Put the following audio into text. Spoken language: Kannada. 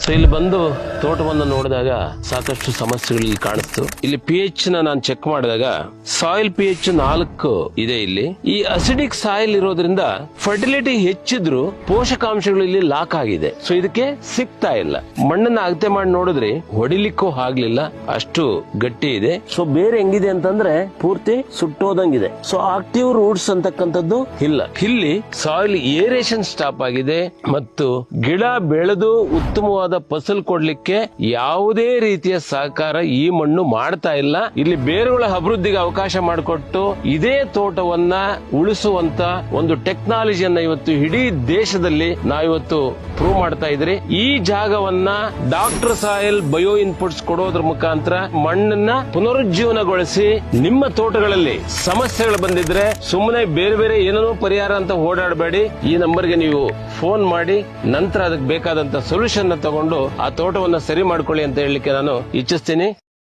ಸೊ ಇಲ್ಲಿ ಬಂದು ತೋಟವನ್ನು ನೋಡಿದಾಗ ಸಾಕಷ್ಟು ಸಮಸ್ಯೆಗಳು ಇಲ್ಲಿ ಕಾಣಿಸ್ತು. ಇಲ್ಲಿ pH ನಾನು ಚೆಕ್ ಮಾಡಿದಾಗ ಸಾಯಿಲ್ pH 4 ಇದೆ. ಇಲ್ಲಿ ಈ ಅಸಿಡಿಕ್ ಸಾಯಿಲ್ ಇರೋದ್ರಿಂದ ಫರ್ಟಿಲಿಟಿ ಹೆಚ್ಚಿದ್ರು ಪೋಷಕಾಂಶಗಳು ಇಲ್ಲಿ ಲಾಕ್ ಆಗಿದೆ. ಸೊ ಇದಕ್ಕೆ ಸಿಗ್ತಾ ಇಲ್ಲ. ಮಣ್ಣನ್ನ ಅಗತೆ ಮಾಡಿ ನೋಡಿದ್ರೆ ಹೊಡಿಲಿಕ್ಕೂ ಆಗ್ಲಿಲ್ಲ, ಅಷ್ಟು ಗಟ್ಟಿ ಇದೆ. ಸೊ ಬೇರೆ ಹೆಂಗಿದೆ ಅಂತಂದ್ರೆ ಪೂರ್ತಿ ಸುಟ್ಟೋದಂಗಿದೆ. ಸೊ ಆಕ್ಟಿವ್ ರೂಟ್ಸ್ ಅಂತಕ್ಕಂಥದ್ದು ಇಲ್ಲ. ಇಲ್ಲಿ ಸಾಯಿಲ್ ಏರೇಷನ್ ಸ್ಟಾಪ್ ಆಗಿದೆ ಮತ್ತು ಗಿಡ ಬೆಳೆದು ಉತ್ತಮವಾದ ಫಸಲ್ ಕೊಡ್ಲಿಕ್ಕೆ ಯಾವುದೇ ರೀತಿಯ ಸಹಕಾರ ಈ ಮಣ್ಣು ಮಾಡ್ತಾ ಇಲ್ಲ. ಇಲ್ಲಿ ಬೇರುಗಳ ಅಭಿವೃದ್ಧಿಗೆ ಅವಕಾಶ ಮಾಡಿಕೊಟ್ಟು ಇದೇ ತೋಟವನ್ನ ಉಳಿಸುವಂತ ಒಂದು ಟೆಕ್ನಾಲಜಿಯನ್ನ ಇವತ್ತು ಇಡೀ ದೇಶದಲ್ಲಿ ನಾವಿವತ್ತು ಪ್ರೂವ್ ಮಾಡ್ತಾ ಇದ್ರಿ. ಈ ಜಾಗವನ್ನ ಡಾಕ್ಟರ್ ಸಾಯಿಲ್ ಬಯೋ ಇನ್ಪುಟ್ಸ್ ಕೊಡೋದ್ರ ಮುಖಾಂತರ ಮಣ್ಣನ್ನ ಪುನರುಜ್ಜೀವನಗೊಳಿಸಿ ನಿಮ್ಮ ತೋಟಗಳಲ್ಲಿ ಸಮಸ್ಯೆಗಳು ಬಂದಿದ್ರೆ ಸುಮ್ಮನೆ ಬೇರೆ ಬೇರೆ ಏನೇನೋ ಪರಿಹಾರ ಅಂತ ಓಡಾಡಬೇಡಿ. ಈ ನಂಬರ್ಗೆ ನೀವು ಫೋನ್ ಮಾಡಿ ನಂತರ ಅದಕ್ಕೆ ಬೇಕಾದಂತ ಸೊಲ್ಯೂಷನ್ ತಗೊಂಡು ಆ ತೋಟವನ್ನ ಸರಿ ಮಾಡ್ಕೊಳ್ಳಿ ಅಂತ ಹೇಳಲಿಕ್ಕೆ ನಾನು ಇಚ್ಛಿಸ್ತೀನಿ.